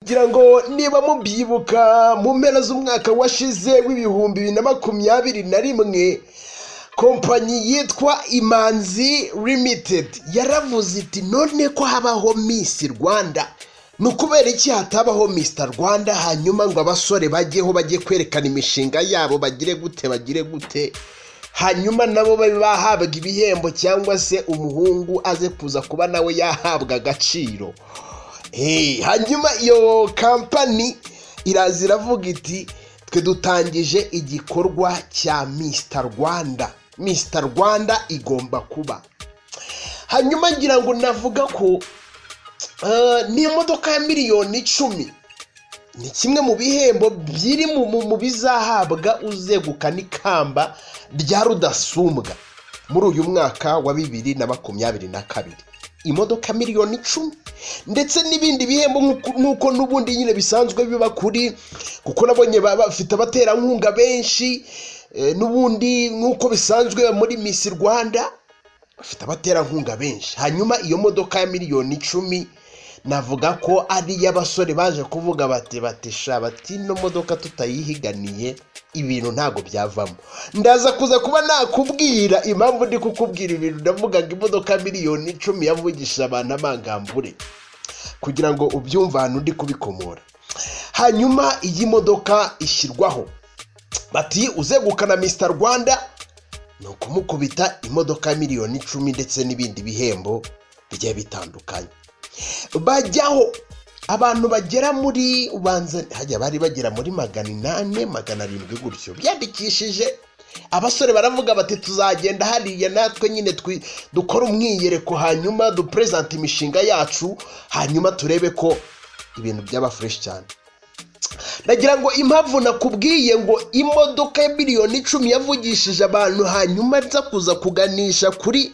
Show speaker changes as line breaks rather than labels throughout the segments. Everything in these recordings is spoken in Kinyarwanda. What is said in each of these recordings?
ngira ngo niba mubyibuka mu mpera z'umwaka washize w'ibihumbi 2021 kompanyi yitwa Imanzi Limited yaravuze iti none ko habaho Mr Rwanda nukubera iki hatabaho Mr Rwanda hanyuma ngo abasore bajyeho bajye kwerekana imishinga yabo bagire gute hanyuma nabo bahabwa ibihembo cyangwa se umuhungu aze kuza kuba nawe yahabwa agaciro. Hanyuma iyo kampani irazira vuga iti twe dutangije igikorwa cya Mr Rwanda igomba kuba. Hanyuma ngira ngo navuga ko ni imodoka ya miliyoni 10 ni kimwe mu bihembo byiri mu bizahabwa uzegukana ikamba rya rudasumbwa muri uyu mwaka wa 2022. Imodoka miliyoni 10 ndetse n'ibindi bihembo nuko nubundi nyine bisanzwe biba kuri kuko nabonye bafite abaterankunga benshi nubundi nuko bisanzwe muri Mr Rwanda bafite abaterankunga benshi. Hanyuma iyo modoka ya miliyoni 10 navuga ko ari y'abasore baje kuvuga bati no modoka tutayihiganiye ibintu ntago byavamo. Ndaza kuza kuba nakubwira impamvu ndi kukubwira ibintu ndavuga ngo imodoka miliyoni 10 yavugisha abantu amangambure kugira ngo ubyumva hano ndi kubikomora. Hanyuma iyi modoka ishyirwaho bati uzegukana Mr Rwanda no kumukubita imodoka miliyoni 10 ndetse n'ibindi bihembo bigiye bitandukanye. Bajyaho abantu bagera muri ubanza hajya bari bagera muri 800 700 gutyo byandikishije. Abasore baravuga bati tuzagenda hariya natwe nyine dukora umwiyereko hanyuma dupresent imishinga yacu hanyuma turebe ko ibintu byaba fresh cyane. Ndagira ngo impamvu nakubwiye ngo imodoka ya miliyoni 10 yavugishije abantu hanyuma nza kuza kuganisha kuri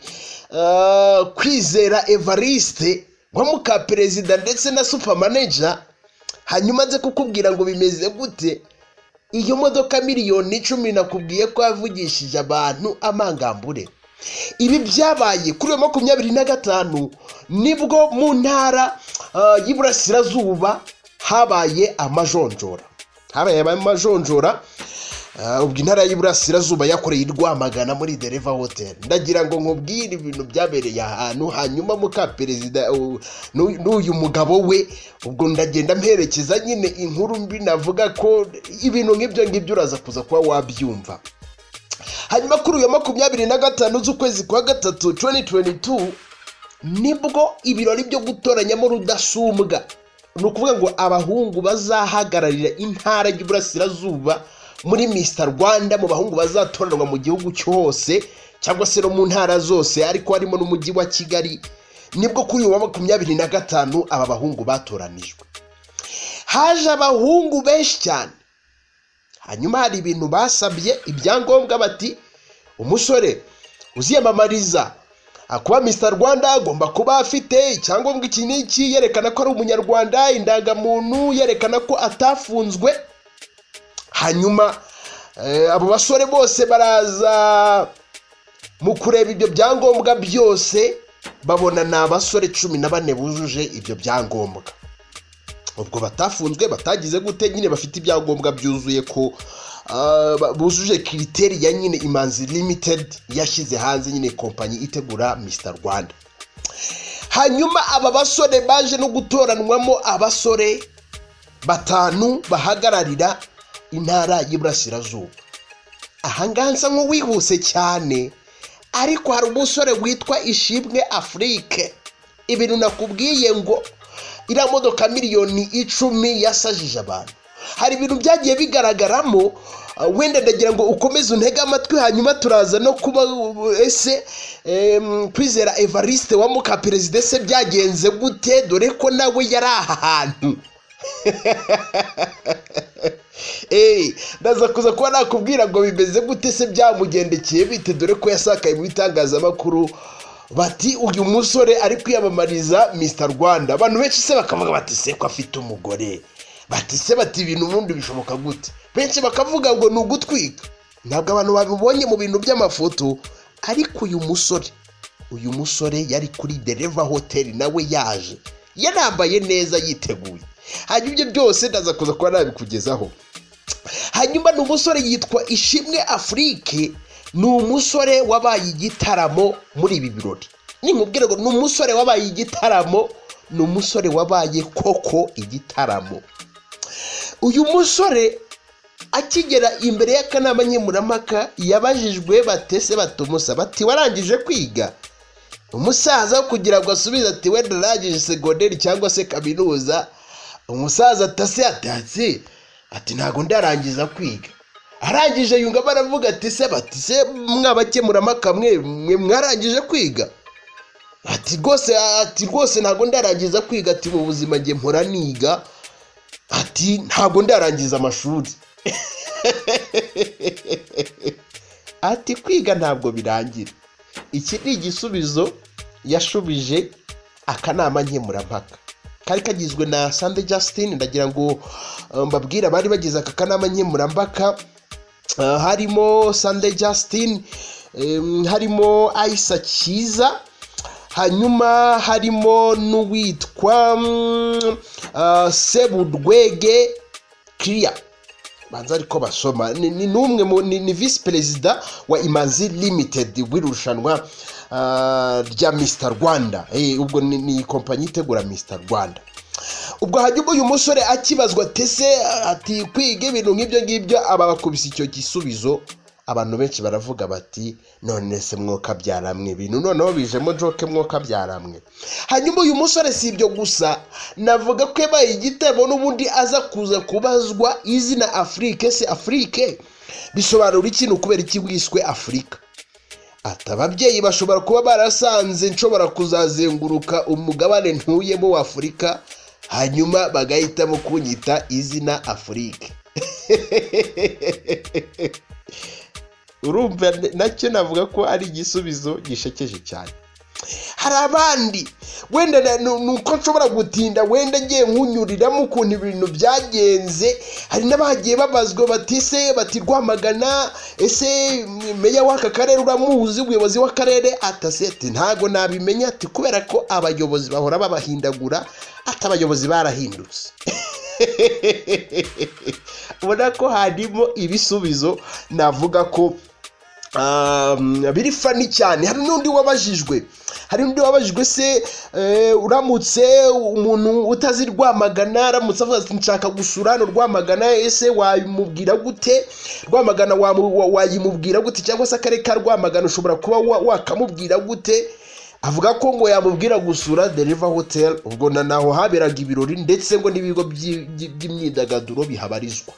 Kwizera Evariste wa Mukaperezida ndetse na super manager hanyuma nze kukubwira ngo bimeze gute. Iyo modoka miliyoni 10 nakubwiye ko yavugishije abantu amangambure. Ibi byabaye kuri 2025 nibwo mu ntara y'Iburasirazuba habaye amajonjora. Ubwo intara y'Iburasirazuba yakoreye Rwamagana muri Dereva Hotel. Ndagira ngo nkubwire ibintu byabereye ahantu hanyuma Mukaperezida n'uyu mugabo we ubwo ndagenda mperekeza nyine inkuru mbi navuga ko ibintu nk'ibyo uraza kuza kuba wabyumva. Hanyuma kuri uyu 25 z'ukwezi kwa 3 2022 nibwo ibirori byo gutoranyamo rudasumbwa nukuvuga ngo abahungu bazahagararira intara y'Iburasirazuba muri Mr Rwanda mu bahungu bazatoranwa mu gihugu cyose cyangwa se no mu ntara zose ariko harimo n'umujyi wa Kigali. Nibwo kuri uyu 25 aba bahungu batoranijwe. Haje abahungu benshi cyane. Hanyuma hari ibintu basabye ibyangombwa bati umusore uziyamamariza akuba Mr Rwanda agomba kuba afite icyangombwa iki n'iki yerekana ko ari umunyarwanda, indangamuntu yerekana ko atafunzwe. Hanyuma abo basore bose baraza mu kureba ibyo byangombwa byose babona na abasore 14 bujuje ibyo byangombwa. Ubwo batafunzwe batagize gute nyine bafite ibyangombwa byuzuye ko bujuje kriteri ya nyine Imanzi Limited yashyize hanze nyine kompanyi itegura Mr Rwanda. Hanyuma aba basore baje no gutoranwamo abasore 5 bahagararira intara y'Iburasirazuba. Ahanganza nko wihuse cyane ariko hari umusore witwa Ishimwe Afrique. Ibintu nakubwiye ngo ira modoka miliyoni 10 yasajije abantu. Hari ibintu byagiye bigaragaramo wenda ndagira ngo ukomeze untega amatwi hanyuma turaza no kuba ese Kwizera Evariste wa Mukaperezida se byagenze gute dore ko nawe yari ahantu. Ndaza kuza kuba nakubwira ngo bimeze gute se byamugendekeye bite dore ko yasakaye mu bitangazamakuru bati uyu musore ari kwiyamamariza Mr Rwanda. Abantu benshi se bakavuga bati se ko afite umugore bati se bati ibintu ubundi bishoboka gute. Benshi bakavuga ngo nugutwika. Ntabwo abantu babibonye mu bintu by'amafoto ariko uyu musore yari kuri Dereva Hotel nawe yaje yarambaye neza yiteguye. hanyuma ibyo byose ndaza kuza kuba nabikugezaho. Hanyuma ni umusore yitwa Ishimwe Afrique, ni umusore wabaye igitaramo muri ibi birori. Ninkubwira ngo ni umusore wabaye igitaramo, ni umusore wabaye koko igitaramo. Uyu musore akigera imbere y'akanama nkemurampaka yabajijwe batese batumusa bati warangije kwiga? Umusaza kugira ngo asubize ati wenda narangije segonderi cyangwa se kaminuza. Umusaza atase atatse ati ntago ndarangiza kwiga. Arangije yunga baravuga ati se bati se mwabakemurampaka mwe mwarangije kwiga? Ati rwose ntago ndarangiza kwiga, ati mu buzima nge mpora niga, ati ntago ndarangiza amashuri. Ati kwiga ntabwo birangira. Iki ni igisubizo yashubije akanama nkemurampaka. Kari kagizwe na Sunday Justin, ndagira ngo mbabwira abari bagize aka kanama nkemurampaka, harimo Sunday Justin, harimo Aisa Kiza, hanyuma harimo n'uwitwa Sebudwege Clear. Banza ariko basoma ni numwe ni vice president wa Imanzi Limited wirushanwa rya Mr Rwanda. Ubwo ni kompanyi itegura Mr Rwanda. Ubwo hanyuma uyu musore akibazwa tese ati kwiga ibintu nk'ibyo ngibyo, abakubise icyo gisubizo. Abantu benshi baravuga bati none se mwoka byaramwe ibintu noneho bijemo joke mwoka byaramwe. Hanyuma uyu musore si ibyo gusa, navuga ko yabaye igitabo n'ubundi aza kuza kubazwa izina Afrique. Se Afrique bisobanura ikintu kubera iki wiswe Afrika? Ati ababyeyi bashobora kuba barasanze nshobora kuzazenguruka umugabane ntuyemo wa Afrika, hanyuma bagahitamo kunyita izina Afrique. Urumva nacyo navuga ko ari igisubizo gishekeje cyane. Hari abandi wenda nuko nshobora gutinda wenda ngiye nkunyuriramo ukuntu ibintu byagenze. Hari n'abagiye babazwa batise bati Rwamagana, ese meya w'aka karere uramuzi? Ubuyobozi w'akarere atasete ntago nabimenya, ati kubera ko abayobozi bahora babahindagura, ati abayobozi barahindutse. Ubona ko harimo ibisubizo navuga ko biri fani cyane. Hari n'undi wabajijwe se uramutse umuntu utazi Rwamagana aramutse avuga ati nshaka gusura no Rwamagana, ese wayimubwira gute? Rwamagana wayimubwira gute? Cyangwa se akarere ka Rwamagana ushobora kuba wakamubwira gute? Avuga ko ngo yamubwira gusura The River Hotel, ubwo naho haberaga ibirori ndetse ngo n'ibigo by'imyidagaduro bihabarizwa.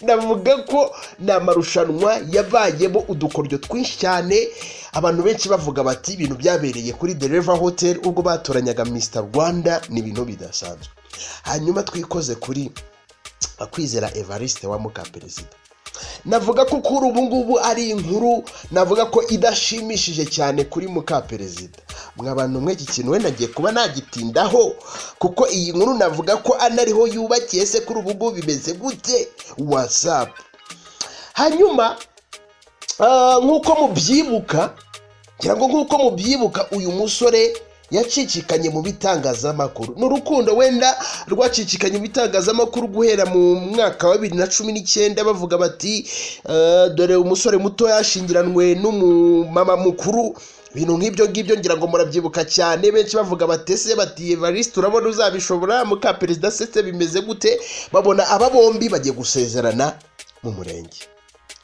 Navuga ko n'amarushanwa yabayemo udukoryo twinshi cyane. Abantu benshi bavuga bati ibintu byabereye kuri The River Hotel ubwo batoranyaga Mr Rwanda ni ibintu bidasanzwe. Hanyuma twikoze kuri Kwizera Evariste wa Mukaperezida. Navuga ko kuri ubu ngubu ari inkuru navuga ko idashimishije cyane kuri Mukaperezida. Mwabantu mwe iki kintu wenda ngiye kuba nagitindaho kuko iyi nkuru navuga ko anariho yubakiye. Se kuri ubu ngubu bimeze gute? WhatsApp. Hanyuma nkuko mubyibuka, ngira ngo nkuko mubyibuka, uyu musore yacicikanye mu bitangazamakuru. N'urukundo wenda rwacicikanye mu bitangazamakuru guhera mu mwaka wa 2019, bavuga bati dore umusore muto yashingiranwe n'umumama mukuru. Ibintu nk'ibyo ngibyo ngira ngo murabyibuka cyane. Benshi bavuga batese bati Evariste urabona uzabishobora? Mukaperezida setse bimeze gute? Babona aba bombi bagiye gusezerana mu murenge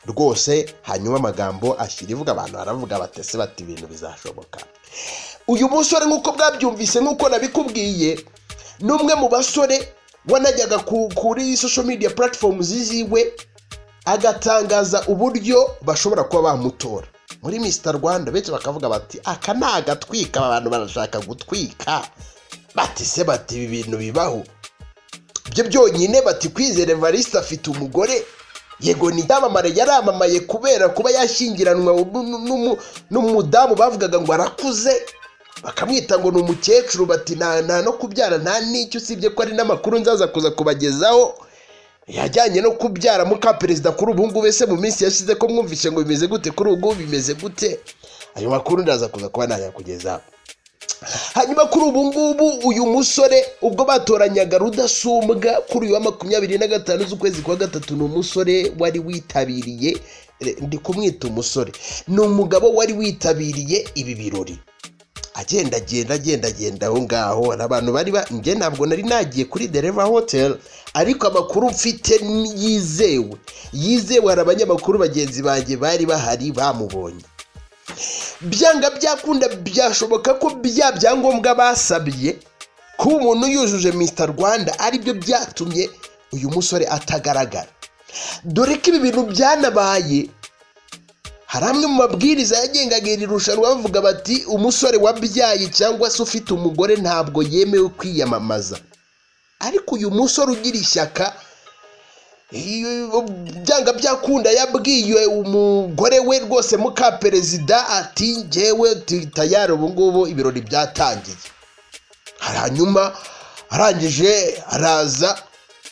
rwose. Hanyuma amagambo ashirivuga, abantu baravuga batese bati ibintu bizashoboka. Uyu musore nkuko bwabyumvise nkuko nabikubwiye, numwe mu basore wanajyaga kuri social media platforms ziziwe agatangaza uburyo bashobora kuba bamutora muri Mr Rwanda. Benshi bakavuga bati aka nagatwika, abantu barashaka gutwika. Bati se bati ibi bintu bibaho byo byonyine? Bati Kwizera Evariste afite umugore, yego ni icyamamare, yaramamaye kubera kuba yashyingiranwa n'umudamu bavugaga ngo arakuze, bakamwita ngo ni umukecuru. Bati nta no kubyara nta n'icyo, usibye ko ari n'amakuru nzaza kuza kubagezaho yajyanye no kubyara Mukaperezida kuri ubu ngubu. Ese mu minsi yashize ko mwumvishe ngo bimeze gute? Kuri ubu bimeze gute? Ayo makuru ndaza kuza kuba nayakugezaho. hanyuma kuri ubu ngubu uyu musore ubwo batoranyaga rudasumbwa kuri uyu wa 25 z'ukwezi kwa gatatu, ni umusore wari witabiriye, ndi umusore, ni umugabo wari witabiriye ibi birori. agenda aho ngaho, abantu bari nge ntabwo nari nagiye kuri The River Hotel, ariko amakuru mfite yizewe hari abanyamakuru bagenzi banjye bari bahari bamubonye. Byanga byakunda byashoboka ko byangombwa basabye ko umuntu yujuje Mr Rwanda ari byo byatumye uyu musore atagaragara, dore ko ibi bintu byanabaye. Hari amwe mu mabwiriza yagengaga iri rushanwa bavuga bati umusore wabyaye cyangwa se ufite umugore ntabwo yemewe kwiyamamaza, ariko uyu musore ugira ishyaka byanga byakunda yabwiye umugore we rwose Mukaperezida ati njyewe tayari ubu ngubu ibirori byatangiye. Hanyuma arangije araza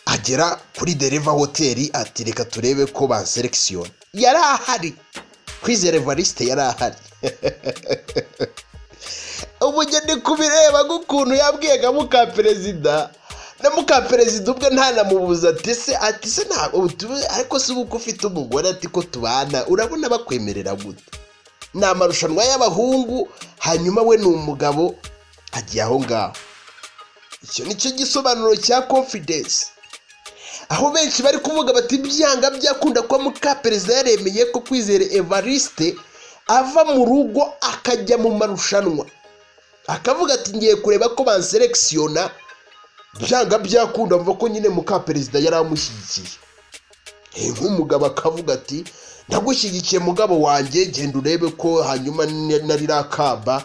agera kuri The River Hotel ati reka turebe ko banselekisiona. Yari ahari, Kwizera Evariste yari ahari. Ubugeni kubireba gukuntu yabwiye Mukaperezida, na Mukaperezida ubwe ntanamubuza ati se ntabwo ariko se uko ufite umugore ati ko tubana urabona bakwemerera gute? Ni amarushanwa y'abahungu, hanyuma we ni umugabo agiye aho ngaho. Icyo nicyo gisobanuro cya confidence, aho benshi bari kuvuga bati byanga byakunda kwa Mukaperezida yaremeye ko Kwizera Evariste ava mu rugo akajya mu marushanwa, akavuga ati ngiye kureba ko banselekisiona. Byanga byakunda mva ko nyine Mukaperezida yari amushyigikiye, nk'umugabo akavuga ati ndagushyigikiye mugabo wanjye, genda urebe ko hanyuma narirakamba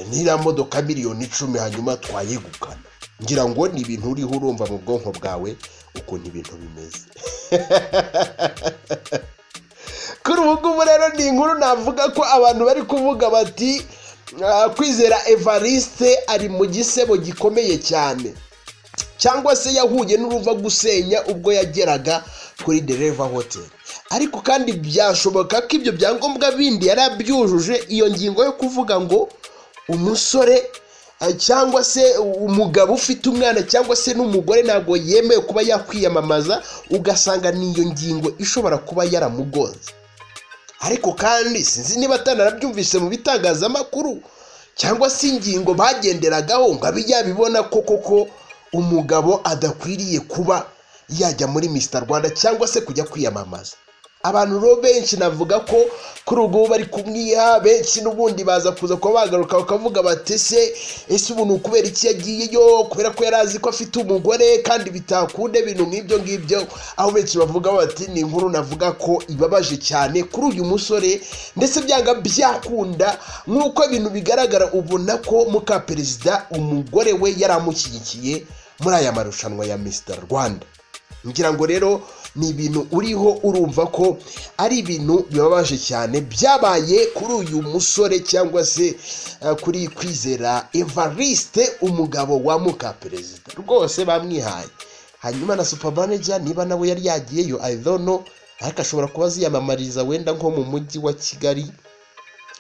nira modoka miliyoni 10 hanyuma twayegukana. Ngira ngo ni ibintu uriho urumva mu bwonko bwawe ukuntu ibintu bimeze. Kuri ubu ngubu rero ni inkuru navuga ko abantu bari kuvuga bati Kwizera Evariste ari mu gisebo gikomeye cyane, cyangwa se yahuye n'uruva gusenya ubwo yageraga kuri The River Hotel. Ariko kandi byashoboka ko ibyo byangombwa bindi yari abyujuje, iyo ngingo yo kuvuga ngo umusore cyangwa se umugabo ufite umwana cyangwa se n'umugore ntabwo yemewe kuba yakwiyamamaza, ugasanga niyo ngingo ishobora kuba yaramugonze. Ariko kandi sinzi niba atanarabyumvise mu bitangazamakuru cyangwa se ingingo bagenderagaho ngo abijyabibona koko umugabo adakwiriye kuba yajya muri Mr Rwanda cyangwa se kujya kwiyamamaza. Abantu ro benshi navuga ko kuri ubu bari kumwiha, benshi n'ubundi baza kuza ko bagaruka bakavuga batese ese ubu ukubera iki yagiyeyo, kubera ko yarazi ko afite umugore kandi bitakunde ibintu ngibyo. Aho benshi bavuga bati ni inkuru navuga ko ibabaje cyane kuri uyu musore, ndetse byanga byakunda nk'uko ibintu bigaragara ubona ko Mukaperezida umugore we yaramushyigikiye muri aya marushanwa ya Mr Rwanda. Ngira ngo rero ni ibintu uriho urumva ko ari ibintu bibabaje cyane byabaye kuri uyu musore cyangwa se kuri Kwizera Evariste umugabo wa Mukaperezida, rwose bamwihaye. Hanyuma na super manager niba nawe yari yagiyeyo I don't know, ariko ashobora kuba ziyamamariza wenda nko mu mujyi wa Kigali,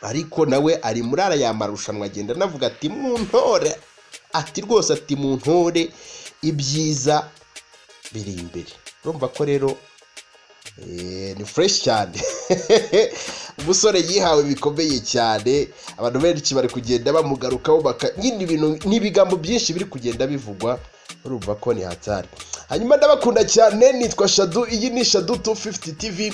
ariko nawe ari muri aya marushanwa agenda navuga ati muntore, ati rwose ati muntore ibyiza biri imbere. Urumva ko rero ni fresh cyane. Umusore yihawe bikomeye cyane, abantu benshi bari kugenda bamugarukaho nyine ibintu n'ibigambo byinshi biri kugenda bivugwa, urumva ko ni hatari. Hanyuma ndabakunda cyane, nitwa Shadu, iyi ni Shadu 250 TV.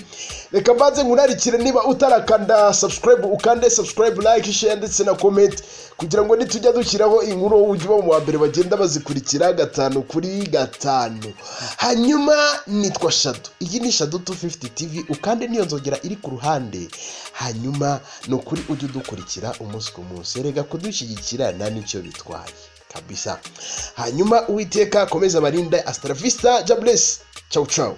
Reka mbanze nkunarikire niba utarakanda subscribe ukande subscribe, like, share ndetse na comment kugira ngo nitujya dushyiraho inkuru ujye mu wa mbere bagenda bazikurikira 5 kuri 5. Hanyuma nitwa Shadu, iyi ni Shadu 250 TV, ukande niyo nzogera iri ku ruhande. Hanyuma no kuri ujye dukurikira umunsi ku munsi, rega kudushyigikira na nicyo bitwaye kabisa. Hanyuma Uwiteka komeza barinda, hasta la vista, God bless, ciao ciao.